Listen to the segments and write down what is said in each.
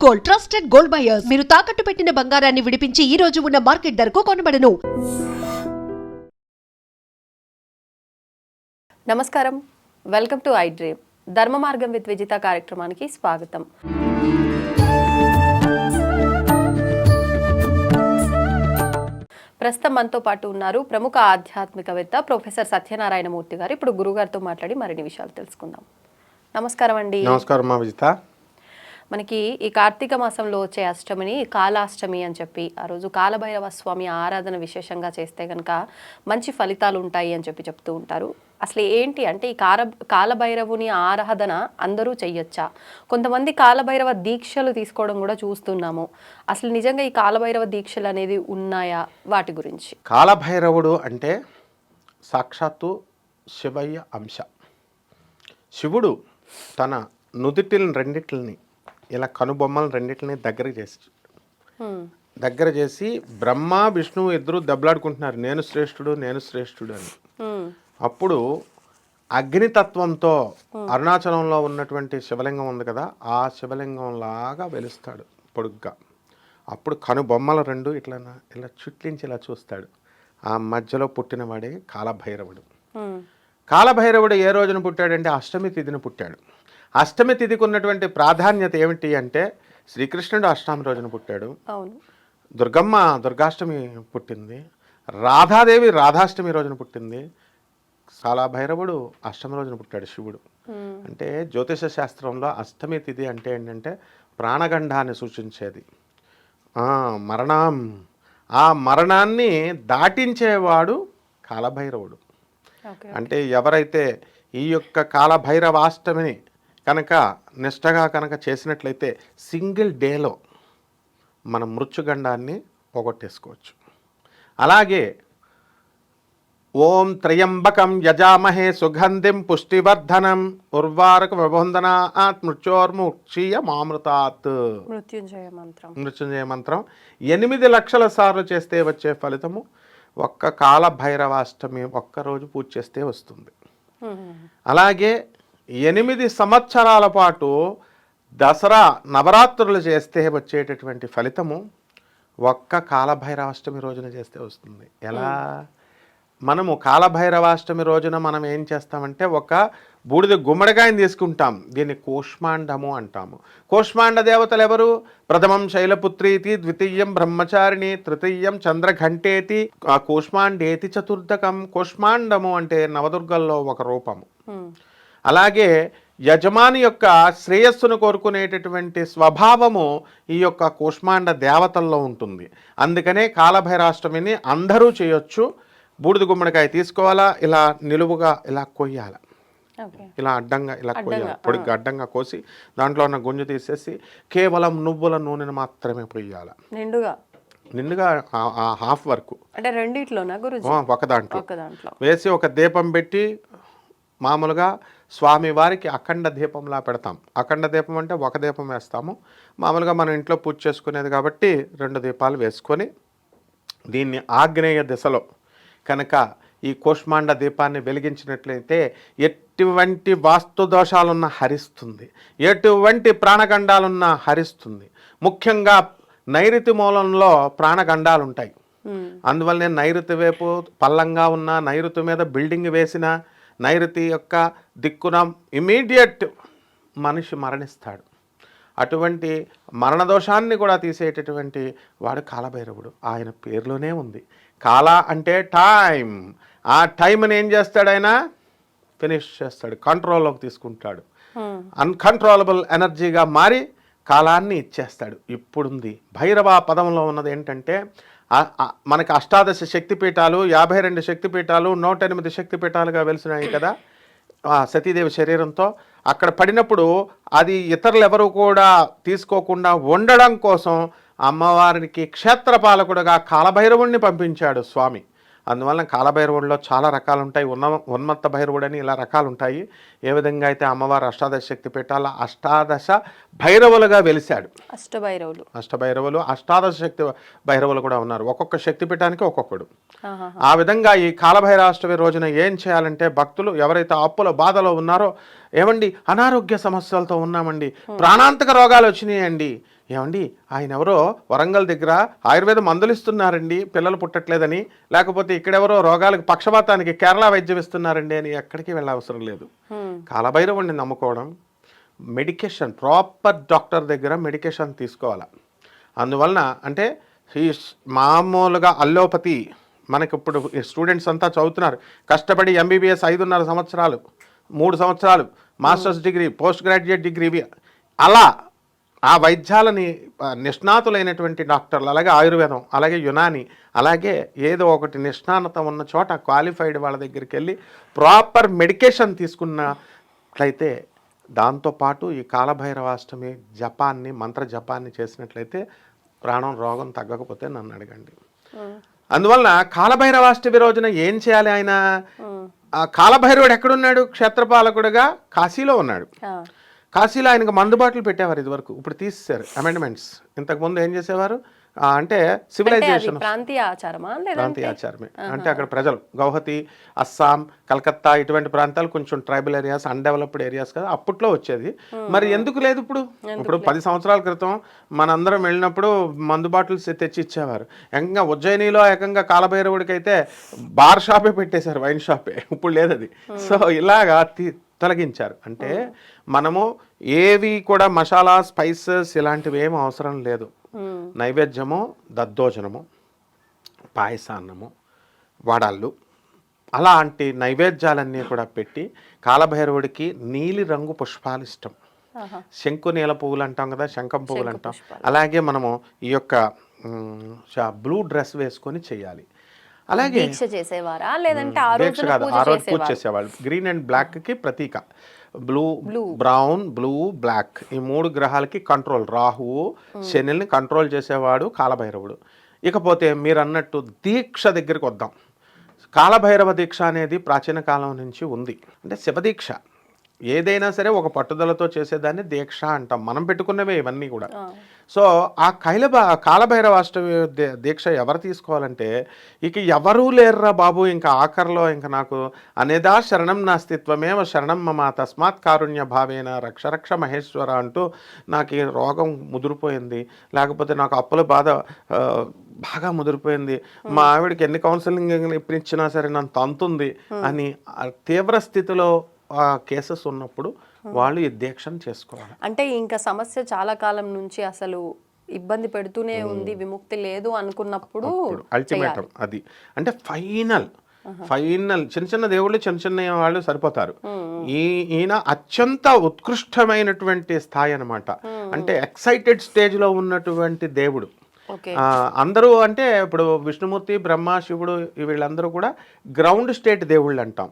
Gold trusted gold buyers మీరు తాకట్టు పెట్టిన బంగారాన్ని విడిపించి ఈ రోజు ఉన్న మార్కెట్ ధరకు కొనబడను. నమస్కారం, వెల్కమ్ టు ఐ డ్రీమ్. ధర్మ మార్గం విత్ విజిత కార్యక్రమానికి స్వాగతం. ప్రస్తుతం మనతో పాటు ఉన్నారు ప్రముఖ ఆధ్యాత్మికవేత్త ప్రొఫెసర్ సత్యనారాయణమూర్తి గారు. ఇప్పుడు గురుగారితో మాట్లాడి మరిన్ని విషయాలు తెలుసుకుందాం. నమస్కారం అండి. నమస్కారం విజిత. మనకి ఈ కార్తీక మాసంలో వచ్చే అష్టమిని కాలాష్టమి అని చెప్పి ఆ రోజు కాలభైరవ స్వామి ఆరాధన విశేషంగా చేస్తే కనుక మంచి ఫలితాలు ఉంటాయి అని చెప్పి చెప్తూ ఉంటారు. అసలు ఏంటి అంటే ఈ కాలభైరవుని ఆరాధన అందరూ చెయ్యొచ్చా? కొంతమంది కాలభైరవ దీక్షలు తీసుకోవడం కూడా చూస్తున్నాము. అసలు నిజంగా ఈ కాలభైరవ దీక్షలు అనేది ఉన్నాయా? వాటి గురించి. కాలభైరవుడు అంటే సాక్షాత్తు శివయ్య అంశ. శివుడు తన నుదిటిని రెండిటిని ఇలా కనుబొమ్మలు రెండింటిని దగ్గర చేసి బ్రహ్మ విష్ణువు ఇద్దరు దెబ్బలాడుకుంటున్నారు, నేను శ్రేష్ఠుడు నేను శ్రేష్ఠుడు అని. అప్పుడు అగ్నితత్వంతో అరుణాచలంలో ఉన్నటువంటి శివలింగం ఉంది కదా, ఆ శివలింగం లాగా వెలుస్తాడు పొడుగ్గా. అప్పుడు కనుబొమ్మలు రెండు ఇట్లా ఇలా చుట్లించి ఇలా చూస్తాడు. ఆ మధ్యలో పుట్టినవాడే కాలభైరవుడు. కాలభైరవుడు ఏ రోజున పుట్టాడంటే అష్టమి తిథిన పుట్టాడు. అష్టమి తిథికి ఉన్నటువంటి ప్రాధాన్యత ఏమిటి అంటే శ్రీకృష్ణుడు అష్టమి రోజున పుట్టాడు, దుర్గమ్మ దుర్గాష్టమి పుట్టింది, రాధాదేవి రాధాష్టమి రోజున పుట్టింది, కాలభైరవుడు అష్టమి రోజున పుట్టాడు శివుడు. అంటే జ్యోతిష శాస్త్రంలో అష్టమి తిథి అంటే ఏంటంటే ప్రాణగండాన్ని సూచించేది, మరణం. ఆ మరణాన్ని దాటించేవాడు కాలభైరవుడు. అంటే ఎవరైతే ఈ యొక్క కాలభైరవాష్టమిని కనుక నిష్టగా కనుక చేసినట్లయితే సింగిల్ డేలో మనం మృత్యుగండాన్ని పోగొట్టేసుకోవచ్చు. అలాగే ఓం త్రయంబకం యజామహే సుగంధిం పుష్టివర్ధనం ఉర్వారక విబంధనాత్ మృత్యోర్ముక్షీయ మామృతాత్. మృత్యుంజయ మంత్రం 8 లక్షల సార్లు చేస్తే వచ్చే ఫలితము ఒక్క కాలభైరవాష్టమి ఒక్కరోజు పూజ చేస్తే వస్తుంది. అలాగే 8 సంవత్సరాల పాటు దసరా నవరాత్రులు చేస్తే వచ్చేటటువంటి ఫలితము ఒక్క కాలభైరవాష్టమి రోజున చేస్తే వస్తుంది. ఎలా? మనము కాలభైరవాష్టమి రోజున మనం ఏం చేస్తామంటే ఒక బూడిద గుమ్మడికాయని తీసుకుంటాం, దీన్ని కూష్మాండము అంటాము. కూష్మాండ దేవతలు ఎవరు? ప్రథమం శైలపుత్రీతి, ద్వితీయం బ్రహ్మచారిణి, తృతీయం చంద్రఘంటేతి, ఆ కూష్మాండేతి చతుర్థకం. కూష్మాండము అంటే నవదుర్గల్లో ఒక రూపము. అలాగే యజమాని యొక్క శ్రేయస్సును కోరుకునేటటువంటి స్వభావము ఈ యొక్క కూష్మాండ దేవతల్లో ఉంటుంది. అందుకనే కాలభైరాష్టమిని అందరూ చేయొచ్చు. బూడిద గుమ్మడికాయ తీసుకోవాలా, ఇలా నిలువుగా ఇలా కొయ్యాలి, ఇలా అడ్డంగా ఇలా కొయ్యాలి, పొడిగా అడ్డంగా కోసి దాంట్లో ఉన్న గుంజు తీసేసి కేవలం నువ్వుల నూనెను మాత్రమే పొయ్యాలి. నిండుగా హాఫ్ వరకు అంటే రెండిట్లోనా గురుజీ? ఒక దాంట్లో వేసి ఒక దీపం పెట్టి మామూలుగా స్వామి వారికి అఖండ దీపంలా పెడతాం. అఖండ దీపం అంటే ఒక దీపం వేస్తాము. మామూలుగా మనం ఇంట్లో పూజ చేసుకునేది కాబట్టి 2 దీపాలు వేసుకొని దీన్ని ఆగ్నేయ దిశలో కనుక ఈ కూష్మాండ దీపాన్ని వెలిగించినట్లయితే ఎటువంటి వాస్తు దోషాలున్నా హరిస్తుంది, ఎటువంటి ప్రాణగండాలున్నా హరిస్తుంది. ముఖ్యంగా నైరుతి మూలంలో ప్రాణగండాలు ఉంటాయి. అందువల్లనే నైరుతి వైపు పల్లంగా ఉన్న నైరుతి మీద బిల్డింగ్ వేసిన నైరుతి యొక్క దిక్కున ఇమీడియట్ మనిషి మరణిస్తాడు. అటువంటి మరణదోషాన్ని కూడా తీసేటటువంటి వాడు కాలభైరవుడు. ఆయన పేరులోనే ఉంది. కాల అంటే టైం. ఆ టైంని ఏం చేస్తాడు? ఆయన ఫినిష్ చేస్తాడు, కంట్రోల్లోకి తీసుకుంటాడు. అన్కంట్రోలబుల్ ఎనర్జీగా మారి కాలాన్ని ఇచ్చేస్తాడు. ఇప్పుడుంది భైరవ పదంలో ఉన్నది ఏంటంటే మనకి 18 శక్తిపీఠాలు, 52 శక్తిపీఠాలు, 108 శక్తిపీఠాలుగా వెలిసినాయి కదా సతీదేవి శరీరంతో. అక్కడ పడినప్పుడు అది ఇతరులు ఎవరు కూడా తీసుకోకుండా ఉండడం కోసం అమ్మవారికి క్షేత్రపాలకుడుగా కాలభైరవుడిని పంపించాడు స్వామి. అందువల్ల కాలభైరవుడిలో చాలా రకాలు ఉంటాయి. ఉన్మత్త భైరవుడని ఇలా రకాలు ఉంటాయి. ఏ విధంగా అయితే అమ్మవారు 18 శక్తి పీఠాల 18 భైరవులుగా వెలిశాడు. అష్టభైరవులు 18 శక్తి భైరవులు కూడా ఉన్నారు. ఒక్కొక్క శక్తి పీఠానికి ఒక్కొక్కడు. ఆ విధంగా ఈ కాలభైరాష్టమి రోజున ఏం చేయాలంటే భక్తులు ఎవరైతే అప్పుల బాధలో ఉన్నారో ఏమండి అనారోగ్య సమస్యలతో ఉన్నామండి, ప్రాణాంతక రోగాలు వచ్చినాయండి, ఏమండి ఆయన ఎవరో వరంగల్ దగ్గర ఆయుర్వేద మందులు ఇస్తున్నారండి పిల్లలు పుట్టట్లేదని, లేకపోతే ఇక్కడెవరో రోగాలకు పక్షపాతానికి కేరళ వైద్యం ఇస్తున్నారండి అని ఎక్కడికి వెళ్ళవసరం లేదు. కాలభైరవుడిని నమ్ముకోవడం, మెడికేషన్ ప్రాపర్ డాక్టర్ దగ్గర మెడికేషన్ తీసుకోవాలి. అందువలన అంటే ఈ మామూలుగా అల్లోపతి మనకి ఇప్పుడు స్టూడెంట్స్ అంతా చదువుతున్నారు, కష్టపడి ఎంబీబీఎస్ 5.5 సంవత్సరాలు 3 సంవత్సరాలు masters degree post graduate degree అలా ఆ వైద్యాలని నిష్ణాతులైనటువంటి డాక్టర్లు, అలాగే ఆయుర్వేదం, అలాగే యునాని, అలాగే ఏదో ఒకటి నిష్ణానత ఉన్న చోట క్వాలిఫైడ్ వాళ్ళ దగ్గరికి వెళ్ళి ప్రాపర్ మెడికేషన్ తీసుకున్నట్లయితే, దాంతోపాటు ఈ కాలభైరవాష్టమి జపాన్ని మంత్ర జపాన్ని చేసినట్లయితే ప్రాణం రోగం తగ్గకపోతే నన్ను అడగండి. అందువలన కాలభైరవాష్టమి రోజున ఏం చేయాలి? ఆయన ఆ కాలభైరవుడు ఎక్కడున్నాడు? క్షేత్రపాలకుడుగా కాశీలో ఉన్నాడు. కాశీలో ఆయనకు మందుబాట్లు పెట్టేవారు ఇదివరకు, ఇప్పుడు తీసేశారు అమెండ్మెంట్స్. ఇంతకుముందు ఏం చేసేవారు అంటే సివిలైజేషన్ ప్రాంతీయ ఆచారమా? ప్రాంతీయ ఆచారమే. అంటే అక్కడ ప్రజలు గౌహతి, అస్సాం, కలకత్తా ఇటువంటి ప్రాంతాలు కొంచెం ట్రైబల్ ఏరియాస్, అన్డెవలప్డ్ ఏరియాస్ కదా అప్పట్లో వచ్చేది. మరి ఎందుకు లేదు ఇప్పుడు? ఇప్పుడు 10 సంవత్సరాల క్రితం మనందరం వెళ్ళినప్పుడు మందు బాటిల్స్ తెచ్చి ఇచ్చేవారు. ఏకంగా ఉజ్జయినిలో ఏకంగా కాలభైరవుడికి అయితే బార్ షాపే పెట్టేశారు, వైన్ షాపే. ఇప్పుడు లేదు అది. సో ఇలాగా తొలగించారు. అంటే మనము ఏవి కూడా మసాలా స్పైసెస్ ఇలాంటివి ఏమి అవసరం లేదు. నైవేద్యము దద్దోజనము, పాయసాన్నము, వడళ్ళు అలాంటి నైవేద్యాలన్నీ కూడా పెట్టి, కాలభైరవుడికి నీలి రంగు పుష్పాలు ఇష్టం. శంకు నీల పువ్వులు అంటాం కదా, శంఖం పువ్వులు అంటాం. అలాగే మనము ఈ యొక్క బ్లూ డ్రెస్ వేసుకొని చేయాలి. అలాగే దీక్ష చేసేవారా లేదంటే దీక్ష కాదు, ఆ రోజు పూజ చేసేవాళ్ళు. గ్రీన్ అండ్ బ్లాక్ కి ప్రతీక బ్లూ, బ్రౌన్, బ్లూ, బ్లాక్ ఈ 3 గ్రహాలకి కంట్రోల్. రాహువు శనిల్ని కంట్రోల్ చేసేవాడు కాలభైరవుడు. ఇకపోతే మీరు అన్నట్టు దీక్ష దగ్గరికి వద్దాం. కాలభైరవ దీక్ష అనేది ప్రాచీన కాలం నుంచి ఉంది. అంటే శివదీక్ష ఏదైనా సరే ఒక పట్టుదలతో చేసేదాన్ని దీక్ష అంటాం. మనం పెట్టుకున్నవే ఇవన్నీ కూడా. సో ఆ కాలభైరవాష్టమి దీక్ష ఎవరు తీసుకోవాలంటే, ఇక ఎవరూ లేర్రా బాబు ఇంకా ఆఖరిలో ఇంకా నాకు అనేదా శరణం నాస్తిత్వమేవ శరణం మమ తస్మాత్ కారుణ్య భావేన రక్ష రక్ష మహేశ్వర అంటూ నాకు ఈ రోగం ముదిరిపోయింది, లేకపోతే నాకు అప్పుల బాధ బాగా ముదిరిపోయింది, మా ఆవిడకి ఎన్ని కౌన్సిలింగ్ ఇప్పించినా సరే నన్ను తంతుంది అని తీవ్ర స్థితిలో కేసెస్ ఉన్నప్పుడు వాళ్ళు ఈ దీక్షను చేసుకోవాలి. అంటే ఇంకా సమస్య చాలా కాలం నుంచి అసలు ఇబ్బంది పెడుతూనే ఉంది, విముక్తి లేదు అనుకున్నప్పుడు అల్టిమేటం అది. అంటే ఫైనల్ చిన్న చిన్న దేవుళ్ళు, చిన్న చిన్న వాళ్ళు సరిపోతారు. ఈయన అత్యంత ఉత్కృష్టమైనటువంటి స్థాయి అన్నమాట. అంటే ఎక్సైటెడ్ స్టేజ్ లో ఉన్నటువంటి దేవుడు. అందరూ అంటే ఇప్పుడు విష్ణుమూర్తి, బ్రహ్మ, శివుడు వీళ్ళందరూ కూడా గ్రౌండ్ స్టేట్ దేవుళ్ళు అంటాం.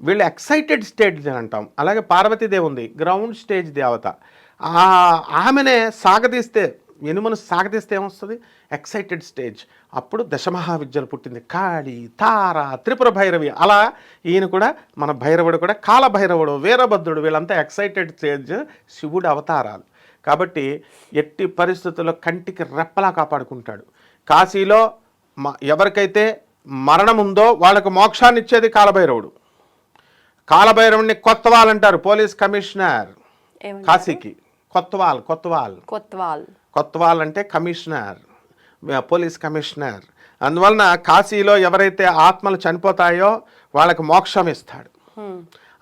వీళ్ళు ఎక్సైటెడ్ స్టేట్ అంటాం. అలాగే పార్వతీదేవి ఉంది, గ్రౌండ్ స్టేజ్ దేవత. ఆమెనే సాగదీస్తే, ఎనుమను సాగదీస్తే ఏమొస్తుంది? Excited stage. అప్పుడు దశమహావిద్యలు పుట్టింది, కాళి, తార, త్రిపుర భైరవి. అలా ఈయన కూడా మన భైరవుడు కూడా కాలభైరవుడు, వీరభద్రుడు వీళ్ళంతా ఎక్సైటెడ్ స్టేజ్ శివుడు అవతారాలు. కాబట్టి ఎట్టి పరిస్థితుల్లో కంటికి రెప్పలా కాపాడుకుంటాడు. కాశీలో ఎవరికైతే మరణం ఉందో వాళ్ళకు మోక్షాన్ని ఇచ్చేది కాలభైరవుడు. కాలభైరవుడిని కొత్తవాల్ అంటారు, పోలీస్ కమిషనర్ కాశీకి. కొత్తవాల్ అంటే కమిషనర్, పోలీస్ కమిషనర్. అందువలన కాశీలో ఎవరైతే ఆత్మలు చనిపోతాయో వాళ్ళకి మోక్షం ఇస్తాడు.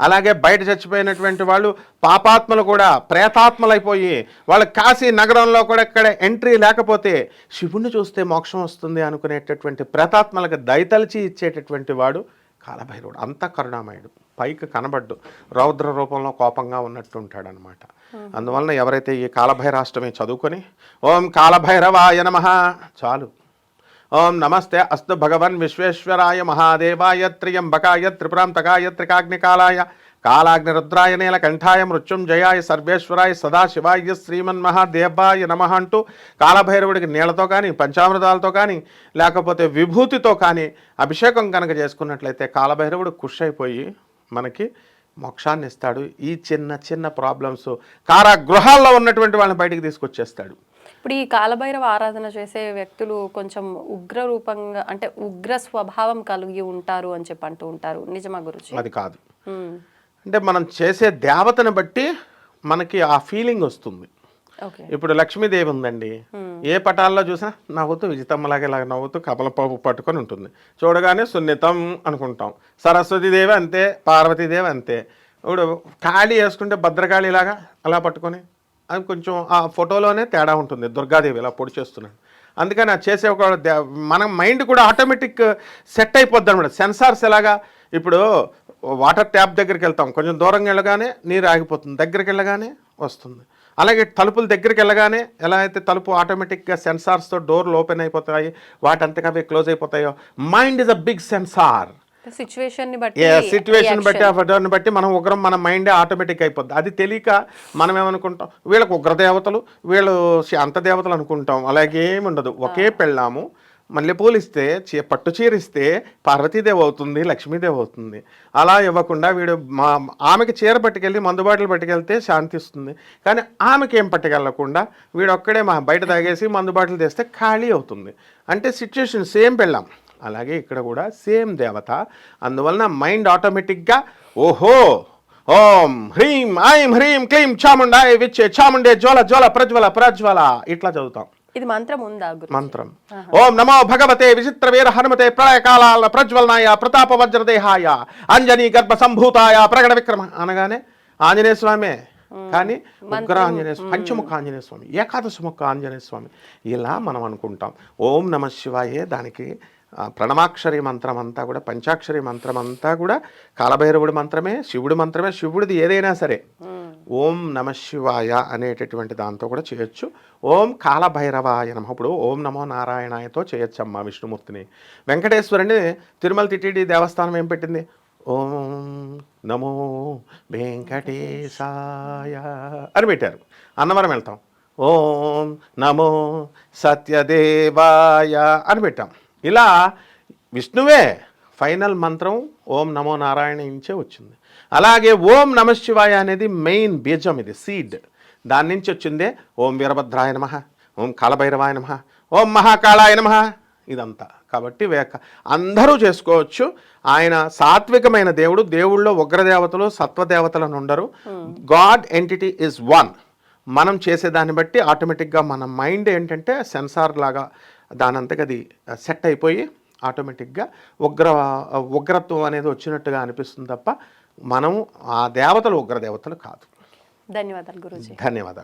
అలాగే బయట చచ్చిపోయినటువంటి వాళ్ళు పాపాత్మలు కూడా ప్రేతాత్మలైపోయి వాళ్ళ కాశీ నగరంలో కూడా ఇక్కడ ఎంట్రీ లేకపోతే శివుణ్ణి చూస్తే మోక్షం వస్తుంది అనుకునేటటువంటి ప్రేతాత్మలకు దయతలిచి ఇచ్చేటటువంటి వాడు కాలభైరవుడు. అంత కరుణామయుడు, పైకి కనబడ్డు, రౌద్ర రూపంలో కోపంగా ఉన్నట్టు ఉంటాడు అనమాట. అందువలన ఎవరైతే ఈ కాలభైరాష్టమి చదువుకొని ఓం కాలభైరవాయ నమః చాలు, ఓం నమస్తే అస్తు భగవన్ విశ్వేశ్వరాయ మహాదేవాయ త్ర్యంబకాయ త్రిపురాంతకాయ త్రికాగ్నికాలాయ కాలాగ్నిరుద్రాయ నీలకంఠాయ మృత్యుంజయాయ సర్వేశ్వరాయ సదాశివాయ శ్రీమన్మహాదేవాయ నమః అంటూ కాలభైరవుడికి నీళ్లతో కానీ, పంచామృతాలతో కానీ, లేకపోతే విభూతితో కానీ అభిషేకం కనుక చేసుకున్నట్లయితే కాలభైరవుడు ఖుష్ అయిపోయి మనకి మోక్షాన్ని ఇస్తాడు. ఈ చిన్న చిన్న ప్రాబ్లమ్స్ కారాగృహాల్లో ఉన్నటువంటి వాళ్ళని బయటికి తీసుకొచ్చేస్తాడు. ఇప్పుడు ఈ కాలభైరవ ఆరాధన చేసే వ్యక్తులు కొంచెం ఉగ్ర రూపంగా, అంటే ఉగ్ర స్వభావం కలిగి ఉంటారు అని చెప్పి అంటూ ఉంటారు, నిజమా గురుజీ? అది కాదు. అంటే మనం చేసే దేవతను బట్టి మనకి ఆ ఫీలింగ్ వస్తుంది. ఓకే. ఇప్పుడు లక్ష్మీదేవి ఉందండి, ఏ పటాల్లో చూసినా నవ్వుతూ విజితమ్మలాగా ఇలా నవ్వుతూ కమలపాపు పట్టుకొని ఉంటుంది, చూడగానే సున్నితం అనుకుంటాం. సరస్వతీదేవి అంతే, పార్వతీదేవి అంతే. ఇప్పుడు కాళీ వేసుకుంటే భద్రకాళిలాగా అలా పట్టుకొని, అది కొంచెం ఆ ఫోటోలోనే తేడా ఉంటుంది. దుర్గాదేవి ఇలా పొడి చేస్తున్నాడు, అందుకని అది చేసే ఒక మన మైండ్ కూడా ఆటోమేటిక్ సెట్ అయిపోద్ది అనమాట. సెన్సార్స్ ఎలాగా, ఇప్పుడు వాటర్ ట్యాప్ దగ్గరికి వెళ్తాం, కొంచెం దూరంగా వెళ్ళగానే నీరు ఆగిపోతుంది, దగ్గరికి వెళ్ళగానే వస్తుంది. అలాగే తలుపుల దగ్గరికి వెళ్ళగానే ఎలా అయితే తలుపు ఆటోమేటిక్గా సెన్సార్స్తో డోర్లు ఓపెన్ అయిపోతాయి, వాటంతగా అవి క్లోజ్ అయిపోతాయో, mind is a big sensor. Situation situation బట్టి ఆ ఫోటోని బట్టి మనం ఉగ్రం, మన మైండే ఆటోమేటిక్ అయిపోద్ది. అది తెలియక మనం ఏమనుకుంటాం, వీళ్ళకి ఉగ్రదేవతలు, వీళ్ళు శాంత దేవతలు అనుకుంటాం. అలాగే ఏమి ఉండదు. ఒకే పెళ్ళాము, మల్లెపూలు ఇస్తే పట్టు చీర ఇస్తే పార్వతీదేవి అవుతుంది, లక్ష్మీదేవి అవుతుంది. అలా ఇవ్వకుండా వీడు ఆమెకి చీర పట్టుకెళ్ళి మందు బాటలు పట్టుకెళ్తే శాంతి ఇస్తుంది, కానీ ఆమెకి ఏం పట్టుకెళ్ళకుండా వీడు ఒక్కడే బయట తాగేసి మందు బాటలు తెస్తే ఖాళీ అవుతుంది. అంటే సిచ్యువేషన్ సేమ్ పెళ్ళాం. అలాగే ఇక్కడ కూడా సేమ్ దేవత. అందువలన మైండ్ ఆటోమేటిక్గా ఓహో ఓం హ్రీం ఐం హ్రీం క్లీం చాముండాయ విచ్చే చాముండే జ్వల జ్వల ప్రజ్వల ప్రజ్వల ఇట్లా చదువుతాం. ఇది మంత్రం ఉందా? మంత్రం. ఓం నమో భగవతే విచిత్ర వీర హనుమతే ప్రళయకాల ప్రజ్వలనాయ ప్రతాప వజ్రదేహాయ అంజనీ గర్భ సంభూతాయ ప్రగణ విక్రమ అనగానే ఆంజనేయ స్వామి, కానీ ఉగ్ర ఆంజనేయ స్వామి, పంచముఖ ఆంజనేయ స్వామి, ఏకాదశముఖ ఆంజనేయ స్వామి, ఇలా మనం అనుకుంటాం. ఓం నమ శివాయే దానికి ప్రణమాక్షరి మంత్రం అంతా కూడా, పంచాక్షరి మంత్రం అంతా కూడా కాలభైరవుడి మంత్రమే, శివుడి మంత్రమే. శివుడిది ఏదైనా సరే ఓం నమ శివాయ అనేటటువంటి దాంతో కూడా చేయొచ్చు. ఓం కాలభైరవాయ నమః, ఇప్పుడు ఓం నమో నారాయణాయతో చేయొచ్చు అమ్మ విష్ణుమూర్తిని. వెంకటేశ్వరుని తిరుమల టిటిడి దేవస్థానం ఏం పెట్టింది? ఓం నమో వెంకటేశాయ అని పెట్టారు. అన్నవరం వెళ్తాం, ఓం నమో సత్యదేవాయ అని పెట్టాం. ఇలా విష్ణువే ఫైనల్ మంత్రం ఓం నమో నారాయణ నుంచే వచ్చింది. అలాగే ఓం నమ శివాయ అనేది మెయిన్ బీజం, ఇది సీడ్. దాని నుంచి వచ్చిందే ఓం వీరభద్రాయ నమః, ఓం కాలభైరవాయ నమః, ఓం మహాకాళాయ నమః, ఇదంతా. కాబట్టి అందరూ చేసుకోవచ్చు. ఆయన సాత్వికమైన దేవుడు. దేవుళ్ళో ఉగ్రదేవతలు సత్వదేవతలను ఉండరు. God entity is one. మనం చేసేదాన్ని బట్టి ఆటోమేటిక్గా మన మైండ్ ఏంటంటే సెన్సార్ లాగా దానంతగా అది సెట్ అయిపోయి ఆటోమేటిక్గా ఉగ్రత్వం అనేది వచ్చినట్టుగా అనిపిస్తుంది తప్ప మనం ఆ దేవతలు ఉగ్రదేవతలు కాదు. ధన్యవాదాలు గురూజీ. ధన్యవాదాలు.